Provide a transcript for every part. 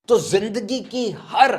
تو زندگی کی ہر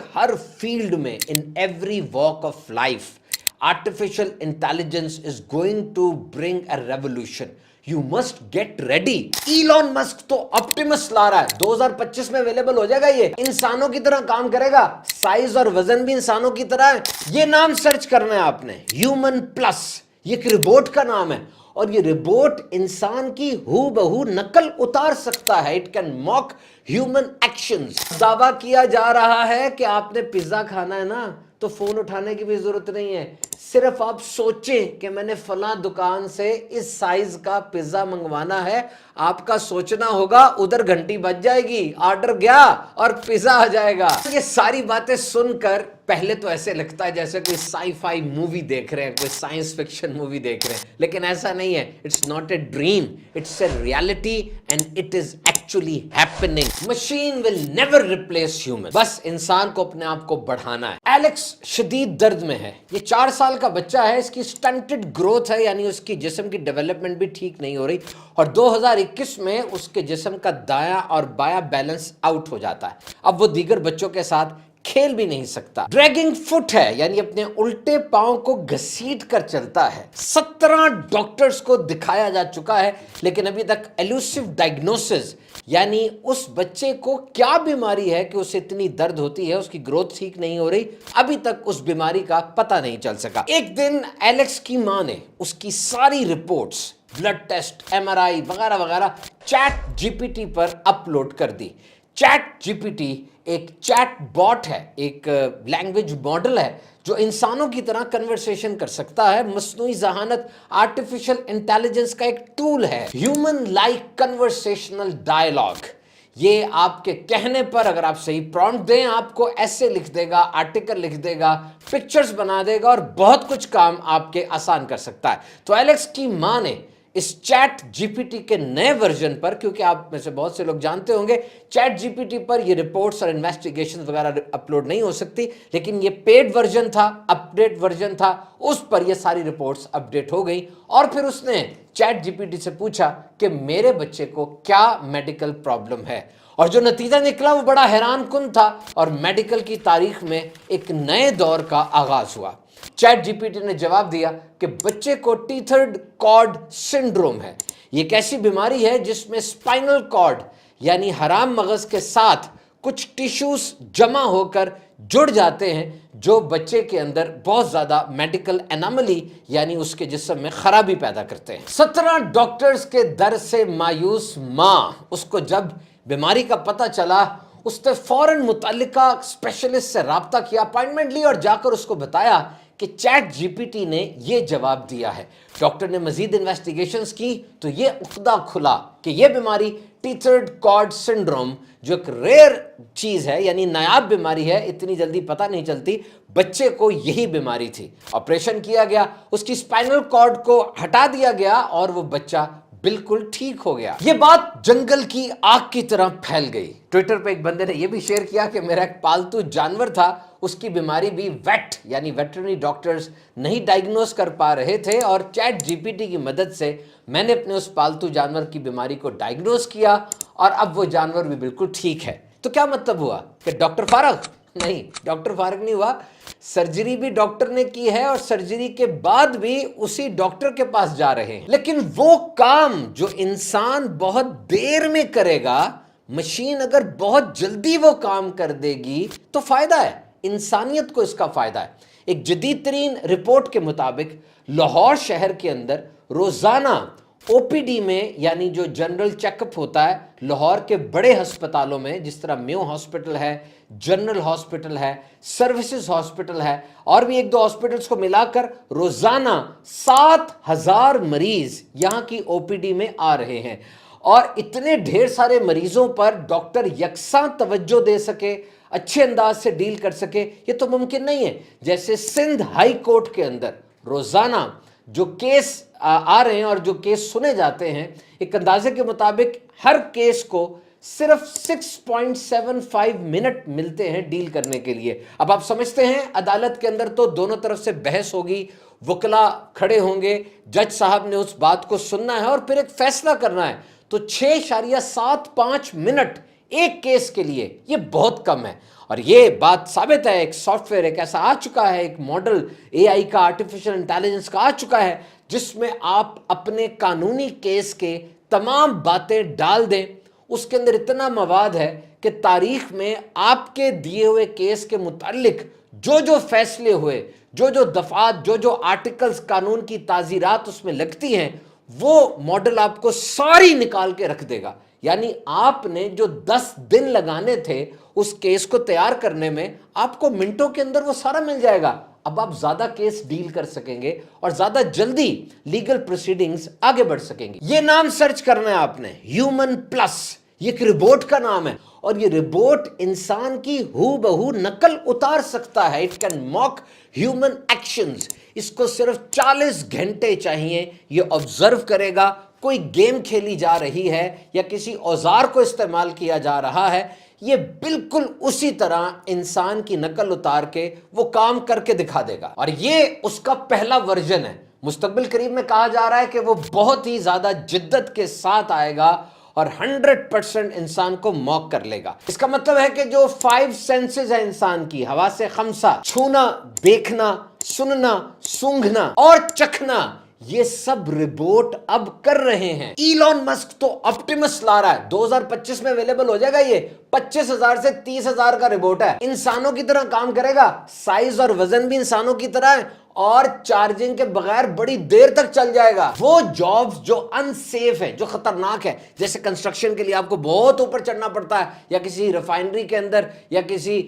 فیلڈ میں in every walk of life artificial intelligence is going to bring a revolution. You must get ready. Elon Musk تو Optimus لا رہا ہے 2025 میں اویلیبل ہو جائے گا. یہ انسانوں کی طرح کام کرے گا, سائز اور وزن بھی انسانوں کی طرح ہے. یہ نام سرچ کرنا ہے آپ نے, ہیومن پلس. یہ ایک روبوٹ کا نام ہے اور یہ روبوٹ انسان کی ہو بہو نقل اتار سکتا ہے. It can mock human actions. دعویٰ کیا جا رہا ہے کہ آپ نے پیزا کھانا ہے نا تو فون اٹھانے کی بھی ضرورت نہیں ہے, صرف آپ سوچیں کہ میں نے فلاں دکان سے اس سائز کا پیزا منگوانا ہے. آپ کا سوچنا ہوگا, ادھر گھنٹی بج جائے گی, آرڈر گیا اور پیزا آ جائے گا. یہ ساری باتیں سن کر پہلے تو ایسے لگتا ہے جیسے کوئی سائی فائی مووی دیکھ رہے ہیں, کوئی سائنس فکشن مووی دیکھ رہے ہیں, لیکن ایسا نہیں ہے. It's not a dream, it's a reality and it is actually happening. Machine will never replace human, بس انسان کو اپنے آپ کو بڑھانا ہے. ایلیکس شدید درد میں ہے. یہ 4 سال کا بچہ ہے, اس کی سٹنٹڈ گروتھ ہے, یعنی اس کی جسم کی ڈیولپمنٹ بھی ٹھیک نہیں ہو رہی, اور 2021 میں اس کے جسم کا دایاں اور بایاں بیلنس آؤٹ ہو جاتا ہے. اب وہ دیگر بچوں کے ساتھ کھیل بھی نہیں سکتا. ڈریگنگ فٹ ہے, یعنی اپنے الٹے پاؤں کو گھسیٹ کر چلتا ہے. 17 ڈاکٹرز کو دکھایا جا چکا ہے, لیکن ابھی تک ایلوسیو ڈائگنوسس, یعنی اس بچے کو کیا بیماری ہے کہ اسے اتنی درد ہوتی ہے, اس کی گروتھ ٹھیک نہیں ہو رہی, ابھی تک اس بیماری کا پتہ نہیں چل سکا. ایک دن ایلیکس کی ماں نے اس کی ساری reports, blood test, M R I وغیرہ وغیرہ چیٹ جی پی ٹی پر اپلوڈ کر دی. چیٹ جی پی ٹی ایک چیٹ باٹ ہے, ایک لینگویج ماڈل ہے جو انسانوں کی طرح کنورسیشن کر سکتا ہے. مصنوعی ذہانت, آرٹیفیشل انٹیلیجنس کا ایک ٹول ہے. Human like conversational dialogue. یہ آپ کے کہنے پر اگر آپ صحیح پرامپٹ دیں, آپ کو ایسے لکھ دے گا, آرٹیکل لکھ دے گا, پکچرز بنا دے گا, اور بہت کچھ کام آپ کے آسان کر سکتا ہے. تو ایلیکس کی ماں نے اس چیٹ جی پی ٹی کے نئے ورژن پر, کیونکہ آپ میں سے بہت سے لوگ جانتے ہوں گے چیٹ جی پی ٹی پر یہ رپورٹس اور انویسٹیگیشن وغیرہ اپلوڈ نہیں ہو سکتی, لیکن یہ پیڈ ورژن تھا, اپڈیٹ ورژن تھا, اس پر یہ ساری رپورٹس اپڈیٹ ہو گئی. اور پھر اس نے چیٹ جی پی ٹی سے پوچھا کہ میرے بچے کو کیا میڈیکل پرابلم ہے, اور جو نتیجہ نکلا وہ بڑا حیران کن تھا, اور میڈیکل کی تاریخ میں ایک نئے دور کا آغاز ہوا. چیٹ جی پی ٹی نے جواب دیا کہ بچے کو ٹیتھرڈ کارڈ سنڈروم ہے. یہ ایک ایسی بیماری ہے جس میں اسپائنل کارڈ یعنی حرام مغز کے ساتھ کچھ ٹیشوز جمع ہو کر جڑ جاتے ہیں, جو بچے کے اندر بہت زیادہ میڈیکل اناملی یعنی اس کے جسم میں خرابی پیدا کرتے ہیں. 17 ڈاکٹرز کے در سے مایوس ماں, اس کو جب بیماری کا پتہ چلا, اس نے فوراً متعلقہ اسپیشلسٹ سے رابطہ کیا, اپائنٹمنٹ لی اور جا کر اس کو بتایا کہ چیٹ جی پی ٹی نے یہ جواب دیا ہے. ڈاکٹر نے مزید انویسٹیگیشنز کی تو یہ عقدہ کھلا کہ یہ بیماری ٹیتھرڈ کارڈ سنڈروم, جو ایک ریئر چیز ہے یعنی نایاب بیماری ہے, اتنی جلدی پتہ نہیں چلتی, بچے کو یہی بیماری تھی. آپریشن کیا گیا, اس کی اسپائنل کارڈ کو ہٹا دیا گیا اور وہ بچہ بالکل ٹھیک ہو گیا. یہ بات جنگل کی آگ کی طرح پھیل گئی. ٹویٹر پہ ایک بندے نے یہ بھی شیئر کیا کہ میرا ایک پالتو جانور تھا, اس کی بیماری بھی ویٹ یعنی ویٹرنری ڈاکٹرز نہیں ڈائگنوز کر پا رہے تھے, اور چیٹ جی پی ٹی کی مدد سے میں نے اپنے اس پالتو جانور کی بیماری کو ڈائگنوز کیا, اور اب وہ جانور بھی بالکل ٹھیک ہے. تو کیا مطلب ہوا کہ ڈاکٹر فارغ؟ نہیں, ڈاکٹر فارغ نہیں ہوا. سرجری بھی ڈاکٹر نے کی ہے, اور سرجری کے بعد بھی اسی ڈاکٹر کے پاس جا رہے ہیں. لیکن وہ کام جو انسان بہت دیر میں کرے گا, مشین اگر بہت جلدی وہ کام کر دے گی تو فائدہ ہے, انسانیت کو اس کا فائدہ ہے. ایک جدید ترین رپورٹ کے مطابق لاہور شہر کے اندر روزانہ او پی ڈی میں یعنی جو جنرل چیک اپ ہوتا ہے لاہور کے بڑے ہسپتالوں میں, جس طرح میو ہاسپٹل ہے, جنرل ہاسپٹل ہے, سروسز ہاسپٹل ہے, اور بھی 1-2 ہاسپٹلز کو ملا کر روزانہ 7,000 مریض یہاں کی او پی ڈی میں آ رہے ہیں. اور اتنے ڈھیر سارے مریضوں پر ڈاکٹر یکساں توجہ دے سکے, اچھے انداز سے ڈیل کر سکے, یہ تو ممکن نہیں ہے. جیسے سندھ ہائی کورٹ کے اندر روزانہ جو کیس آ رہے ہیں اور جو کیس سنے جاتے ہیں, ایک اندازے کے مطابق ہر کیس کو صرف 6.75 منٹ ملتے ہیں ڈیل کرنے کے لیے. اب آپ سمجھتے ہیں عدالت کے اندر تو دونوں طرف سے بحث ہوگی, وکلا کھڑے ہوں گے, جج صاحب نے اس بات کو سننا ہے اور پھر ایک فیصلہ کرنا ہے, تو 6.75 منٹ ایک کیس کے لیے یہ بہت کم ہے. اور یہ بات ثابت ہے، ایک سافٹ ویئر ایک ایسا آ چکا ہے، ایک ماڈل اے آئی کا، آرٹیفیشل انٹیلیجنس کا آ چکا ہے، جس میں آپ اپنے قانونی کیس کے تمام باتیں ڈال دیں. اس کے اندر اتنا مواد ہے کہ تاریخ میں آپ کے دیے ہوئے کیس کے متعلق جو جو فیصلے ہوئے، جو جو دفعات، جو جو آرٹیکلز قانون کی تعزیرات اس میں لگتی ہیں، وہ ماڈل آپ کو ساری نکال کے رکھ دے گا. یعنی آپ نے جو 10 دن لگانے تھے اس کیس کو تیار کرنے میں، آپ کو منٹوں کے اندر وہ سارا مل جائے گا. اب آپ زیادہ کیس ڈیل کر سکیں گے اور زیادہ جلدی لیگل پروسیڈنگز آگے بڑھ سکیں گے. یہ نام سرچ کرنا ہے آپ نے، ہیومن پلس. یہ ایک روبوٹ کا نام ہے اور یہ روبوٹ انسان کی ہو بہو نقل اتار سکتا ہے. It can mock human actions. اس کو صرف 40 گھنٹے چاہیے. یہ آبزرو کرے گا کوئی گیم کھیلی جا رہی ہے یا کسی اوزار کو استعمال کیا جا رہا ہے، یہ بالکل اسی طرح انسان کی نقل اتار کے وہ کام کر کے دکھا دے گا. اور یہ اس کا پہلا ورژن ہے. مستقبل قریب میں کہا جا رہا ہے کہ وہ بہت ہی زیادہ جدت کے ساتھ آئے گا اور 100% انسان کو موک کر لے گا. اس کا مطلب ہے کہ جو 5 سینسز ہیں انسان کی، حواس خمسہ، چھونا، دیکھنا، سننا، سونگھنا اور چکھنا، یہ سب روبوٹ اب کر رہے ہیں. ایلون مسک تو آپٹیمس لا رہا ہے، 2025 میں اویلیبل ہو جائے گا. یہ 25,000 سے 30,000 کا روبوٹ ہے، انسانوں کی طرح کام کرے گا، سائز اور وزن بھی انسانوں کی طرح ہے اور چارجنگ کے بغیر بڑی دیر تک چل جائے گا. وہ جابز جو ان سیف ہے، جو خطرناک ہے، جیسے کنسٹرکشن کے لیے آپ کو بہت اوپر چڑھنا پڑتا ہے، یا کسی ریفائنری کے اندر، یا کسی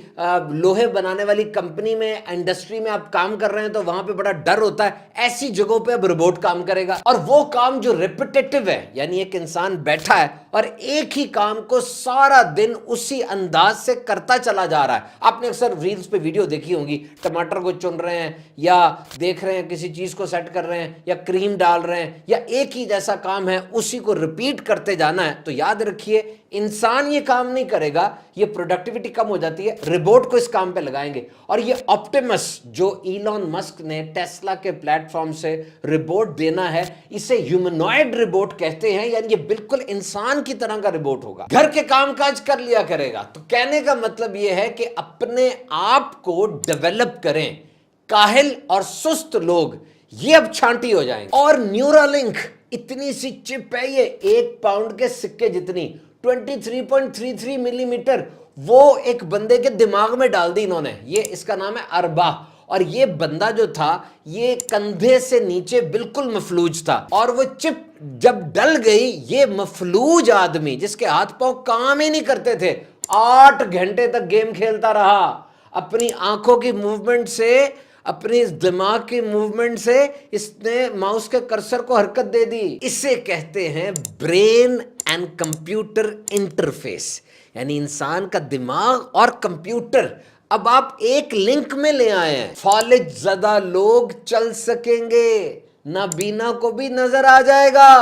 لوہے بنانے والی کمپنی میں، انڈسٹری میں آپ کام کر رہے ہیں تو وہاں پہ بڑا ڈر ہوتا ہے، ایسی جگہوں پہ اب روبوٹ کام کرے گا. اور وہ کام جو ریپیٹیٹو ہے، یعنی ایک انسان بیٹھا ہے اور ایک ہی کام کو سارا دن اسی انداز سے کرتا چلا جا رہا ہے. آپ نے اکثر ریلز پہ ویڈیو دیکھی ہوں گی، ٹماٹر کو چن رہے ہیں یا دیکھ رہے ہیں کسی چیز کو سیٹ کر رہے ہیں یا کریم ڈال رہے ہیں، یا ایک ہی جیسا کام ہے اسی کو ریپیٹ کرتے جانا ہے. تو یاد رکھیے، انسان یہ کام نہیں کرے گا، یہ پروڈکٹیوٹی کم ہو جاتی ہے، روبوٹ کو اس کام پہ لگائیں گے. اور یہ آپٹیمس جو ایلون مسک نے ٹیسلا کے پلیٹ فارم سے روبوٹ دینا ہے، اسے ہیومنوائڈ روبوٹ کہتے ہیں. یعنی یہ بالکل انسان کی طرح کا روبوٹ ہوگا، گھر کے کام کاج کر لیا کرے گا. تو کہنے کا مطلب یہ ہے کہ اپنے آپ کو ڈیولپ کریں. کاہل اور سست لوگ یہ اب چھانٹی ہو جائیں گے. اور نیورالنک اتنی سی چپ ہے، یہ 1 پاؤنڈ کے سکے جتنی، 23.33 ملی میٹر، وہ ایک بندے کے دماغ میں ڈال دی انہوں نے. یہ اس کا نام ہے اربا. اور یہ بندہ جو تھا یہ کندھے سے نیچے بالکل مفلوج تھا، اور وہ چپ جب ڈل گئی، یہ مفلوج آدمی جس کے ہاتھ پاؤں کام ہی نہیں کرتے تھے، 8 گھنٹے تک گیم کھیلتا رہا. اپنی آنکھوں کی موومنٹ سے، اپنی دماغ کی موومنٹ سے اس نے ماؤس کے کرسر کو حرکت دے دی. اسے کہتے ہیں برین اینڈ کمپیوٹر انٹرفیس. یعنی انسان کا دماغ اور کمپیوٹر اب آپ ایک لنک میں لے آئے ہیں. فالج زدہ لوگ چل سکیں گے، نابینا کو بھی نظر آ جائے گا.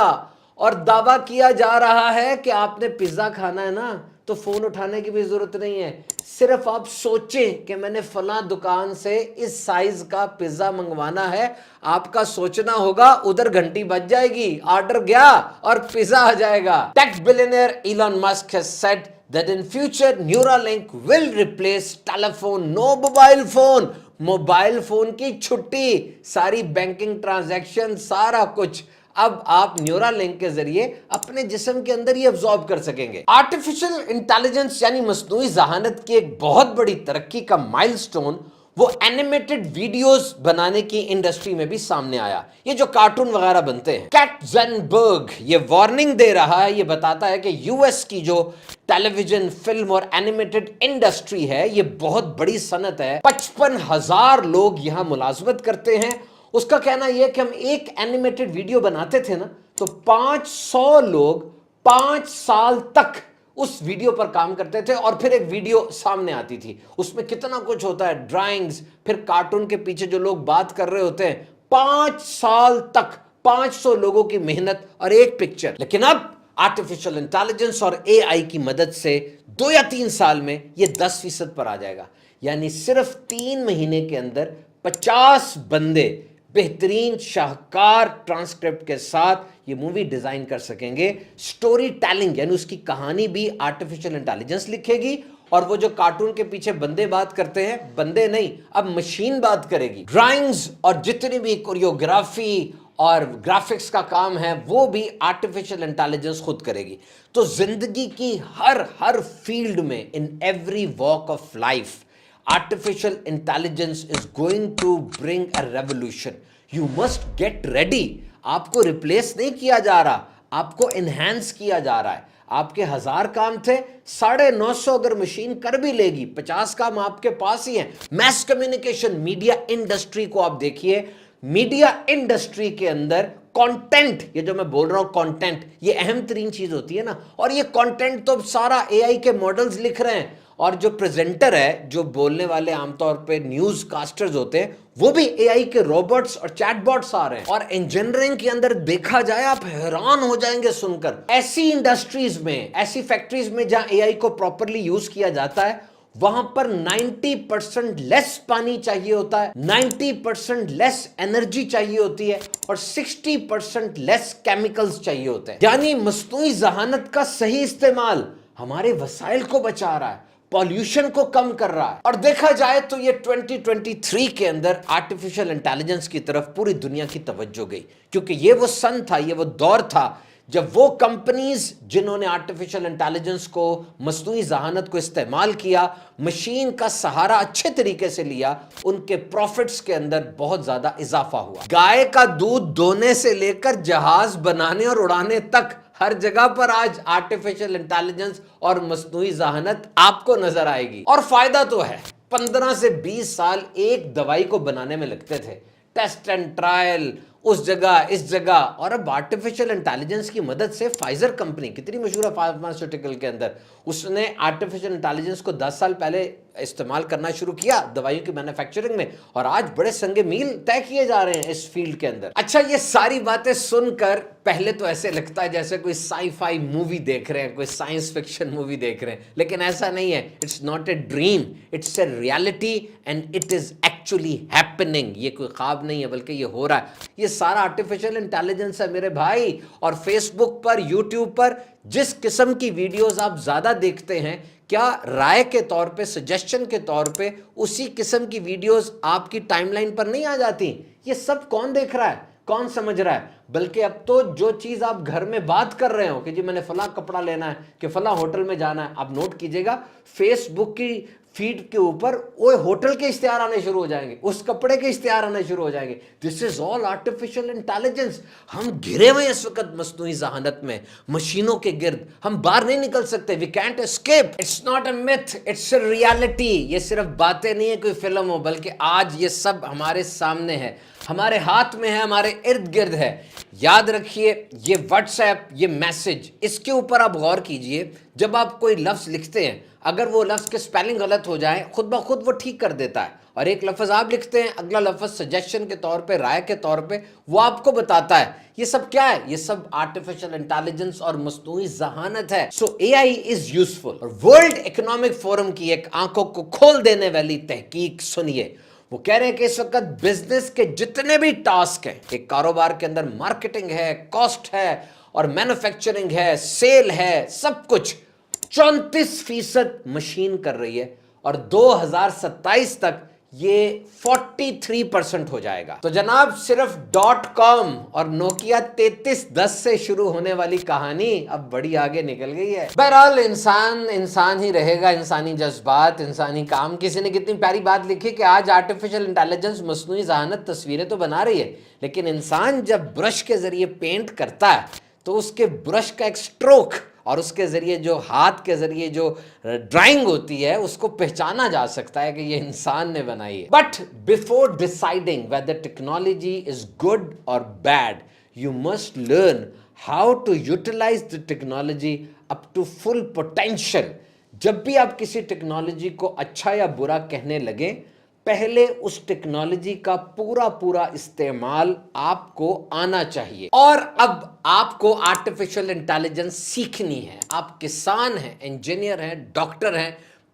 اور دعویٰ کیا جا رہا ہے کہ آپ نے پیزا کھانا ہے نا تو فون اٹھانے کی بھی ضرورت نہیں ہے، صرف آپ سوچیں کہ میں نے فلاں دکان سے اس سائز کا پیزا منگوانا ہے، آپ کا سوچنا ہوگا، ادھر گھنٹی بج جائے گی، آرڈر گیا اور پیزا آ جائے گا. Tech billionaire Elon Musk has said that in future Neuralink will replace telephone. No mobile phone. Mobile phone کی چھٹی، ساری بینکنگ ٹرانزیکشن، سارا کچھ اب آپ نیورا لنک کے ذریعے اپنے جسم کے اندر ہی ابزارب کر سکیں گے. آرٹیفیشل انٹیلیجنس یعنی مصنوعی ذہانت کی ایک بہت بڑی ترقی کا مائل سٹون وہ اینیمیٹڈ ویڈیوز بنانے کی انڈسٹری میں بھی سامنے آیا. یہ جو کارٹون وغیرہ بنتے ہیں، کیٹ زنبرگ یہ وارننگ دے رہا ہے، یہ بتاتا ہے کہ یو ایس کی جو ٹیلی ویژن، فلم اور اینیمیٹڈ انڈسٹری ہے، یہ بہت بڑی صنعت ہے. 55,000 لوگ یہاں ملازمت کرتے ہیں. اس کا کہنا یہ کہ ہم ایک اینیمیٹڈ ویڈیو بناتے تھے نا تو 500 لوگ 5 سال تک اس ویڈیو پر کام کرتے تھے، اور پھر ایک ویڈیو سامنے آتی تھی. اس میں کتنا کچھ ہوتا ہے، ڈرائنگز، پھر کارٹون کے پیچھے جو لوگ بات کر رہے ہوتے ہیں. 5 سال تک 500 لوگوں کی محنت اور ایک پکچر. لیکن اب آرٹیفیشل انٹیلیجنس اور اے آئی کی مدد سے 2 یا 3 سال میں یہ 10% پر آ جائے گا. یعنی صرف 3 مہینے کے اندر 50 بندے بہترین شاہکار ٹرانسکرپٹ کے ساتھ یہ مووی ڈیزائن کر سکیں گے. سٹوری ٹیلنگ یعنی اس کی کہانی بھی آرٹیفیشل انٹیلیجنس لکھے گی, اور وہ جو کارٹون کے پیچھے بندے بات کرتے ہیں, بندے نہیں اب مشین بات کرے گی. ڈرائنگز اور جتنی بھی کوریوگرافی اور گرافکس کا کام ہے وہ بھی آرٹیفیشل انٹیلیجنس خود کرے گی. تو زندگی کی ہر فیلڈ میں, in every walk of life, artificial intelligence is going to bring a revolution. You must get ready. آپ کو ریپلیس نہیں کیا جا رہا, آپ کو انہینس کیا جا رہا ہے. آپ کے 1000 کام تھے, 950 اگر مشین کر بھی لے گی, 50 کام آپ کے پاس ہی ہیں. میس کمیونیکیشن, میڈیا انڈسٹری کو آپ دیکھیے. میڈیا انڈسٹری کے اندر کانٹینٹ, یہ جو میں بول رہا ہوں کانٹینٹ, یہ اہم ترین چیز ہوتی ہے نا. اور یہ کانٹینٹ تو سارا اے آئی کے ماڈلز لکھ رہے ہیں, اور جو پریزنٹر ہے, جو بولنے والے عام طور پہ نیوز کاسٹرز ہوتے ہیں, وہ بھی اے آئی کے روبوٹس اور چیٹ باٹس آ رہے ہیں. اور انجینئرنگ کے اندر دیکھا جائے, آپ حیران ہو جائیں گے سن کر, ایسی انڈسٹریز میں, ایسی فیکٹریز میں جہاں اے آئی کو پراپرلی یوز کیا جاتا ہے, وہاں پر 90% لیس پانی چاہیے ہوتا ہے, 90% لیس انرجی چاہیے ہوتی ہے, اور 60% لیس کیمیکلز چاہیے ہوتے ہیں. یعنی مصنوعی ذہانت کا صحیح استعمال ہمارے وسائل کو بچا رہا ہے, پالیوشن کو کم کر رہا ہے. اور دیکھا جائے تو یہ 2023 کے اندر آرٹیفیشل انٹیلیجنس کی طرف پوری دنیا کی توجہ گئی, کیونکہ یہ وہ سن تھا, یہ وہ دور تھا جب وہ کمپنیز جنہوں نے آرٹیفیشل انٹیلیجنس کو, مصنوعی ذہانت کو استعمال کیا, مشین کا سہارا اچھے طریقے سے لیا, ان کے پروفٹس کے اندر بہت زیادہ اضافہ ہوا. گائے کا دودھ دونے سے لے کر جہاز بنانے اور اڑانے تک, ہر جگہ پر آج آرٹیفیشل انٹیلیجنس اور مصنوعی ذہانت آپ کو نظر آئے گی. اور فائدہ تو ہے, 15 سے 20 سال ایک دوائی کو بنانے میں لگتے تھے, ٹیسٹ اینڈ ٹرائل اس جگہ اس جگہ. اور اب آرٹیفیشل انٹیلیجنس کی مدد سے فائزر کمپنی کتنی مشہور ہے فارماسیوٹیکل کے اندر, اس نے آرٹیفیشل انٹیلیجنس کو 10 سال پہلے استعمال کرنا شروع کیا دوائیوں کی مینوفیکچرنگ میں, اور آج بڑے سنگ میل طے کیے جا رہے ہیں اس فیلڈ کے اندر. اچھا, یہ ساری باتیں سن کر پہلے تو ایسے لگتا ہے جیسے کوئی سائی فائی مووی دیکھ رہے ہیں, کوئی سائنس فکشن مووی دیکھ رہے ہیں, لیکن ایسا نہیں ہے. It's not a dream, it's a reality and it is actually happening. یہ کوئی خواب نہیں ہے بلکہ یہ ہو رہا ہے. یہ سارا آرٹیفیشل انٹیلیجنس ہے میرے بھائی. اور فیس بک پر, یوٹیوب پر جس قسم کی ویڈیوز آپ زیادہ دیکھتے ہیں, کیا رائے کے طور پہ, سجیشن کے طور پہ اسی قسم کی ویڈیوز آپ کی ٹائم لائن پر نہیں آ جاتی؟ یہ سب کون دیکھ رہا ہے, کون سمجھ رہا ہے؟ بلکہ اب تو جو چیز آپ گھر میں بات کر رہے ہو کہ جی میں نے فلاں کپڑا لینا ہے, کہ فلاں ہوٹل میں جانا ہے, آپ نوٹ کیجئے گا فیس بک کی فیڈ کے اوپر وہ ہوٹل کے اشتہار آنے شروع ہو جائیں گے, اس کپڑے کے اشتہار آنے شروع ہو جائیں گے. دس از آل آرٹیفیشل انٹیلیجنس. ہم گھرے ہوئے اس وقت مصنوعی ذہانت میں, مشینوں کے گرد, ہم باہر نہیں نکل سکتے. We can't escape. It's not a myth, it's a reality. یہ صرف باتیں نہیں ہے کوئی فلم ہو, بلکہ آج یہ سب ہمارے سامنے ہے, ہمارے ہاتھ میں ہے, ہمارے ارد گرد ہے. یاد رکھیے, یہ واٹس ایپ, یہ میسج, اس کے اوپر آپ غور کیجئے. جب آپ کوئی لفظ لکھتے ہیں, اگر وہ لفظ کے سپیلنگ غلط ہو جائیں, خود بخود وہ ٹھیک کر دیتا ہے. اور ایک لفظ آپ لکھتے ہیں, اگلا لفظ سجیشن کے طور پہ, رائے کے طور پہ وہ آپ کو بتاتا ہے. یہ سب کیا ہے؟ یہ سب آرٹیفیشل انٹیلیجنس اور مصنوعی ذہانت ہے. سو اے آئی از یوزفل. اور ورلڈ اکنامک فورم کی ایک آنکھوں کو کھول دینے والی تحقیق سنیے. وہ کہہ رہے ہیں کہ اس وقت بزنس کے جتنے بھی ٹاسک ہیں, ایک کاروبار کے اندر مارکیٹنگ ہے, کاسٹ ہے, اور مینوفیکچرنگ ہے, سیل ہے, سب کچھ 34% مشین کر رہی ہے, اور 2027 تک یہ 43% ہو جائے گا. تو جناب صرف .com اور نوکیا 3310 سے شروع ہونے والی کہانی اب بڑی آگے نکل گئی ہے. بہرحال انسان ہی رہے گا, انسانی جذبات, انسانی کام. کسی نے کتنی پیاری بات لکھی کہ آج آرٹیفیشل انٹیلیجنس, مصنوعی ذہانت تصویریں تو بنا رہی ہے, لیکن انسان جب برش کے ذریعے پینٹ کرتا ہے تو اس کے برش کا ایک سٹروک اور اس کے ذریعے جو ہاتھ کے ذریعے جو ڈرائنگ ہوتی ہے, اس کو پہچانا جا سکتا ہے کہ یہ انسان نے بنائی ہے. But before deciding whether technology is good or bad, you must learn how to utilize the technology up to full potential. جب بھی آپ کسی ٹیکنالوجی کو اچھا یا برا کہنے لگیں, پہلے اس ٹیکنالوجی کا پورا استعمال آپ کو آنا چاہیے. اور اب آپ کو آرٹیفیشل انٹیلیجنس سیکھنی ہے. آپ کسان ہیں, انجینئر ہیں, ڈاکٹر ہیں,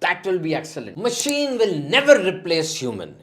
that will be excellent. Machine will never replace human.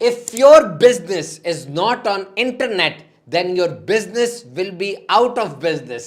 if your business is not on internet then your business will be out of business.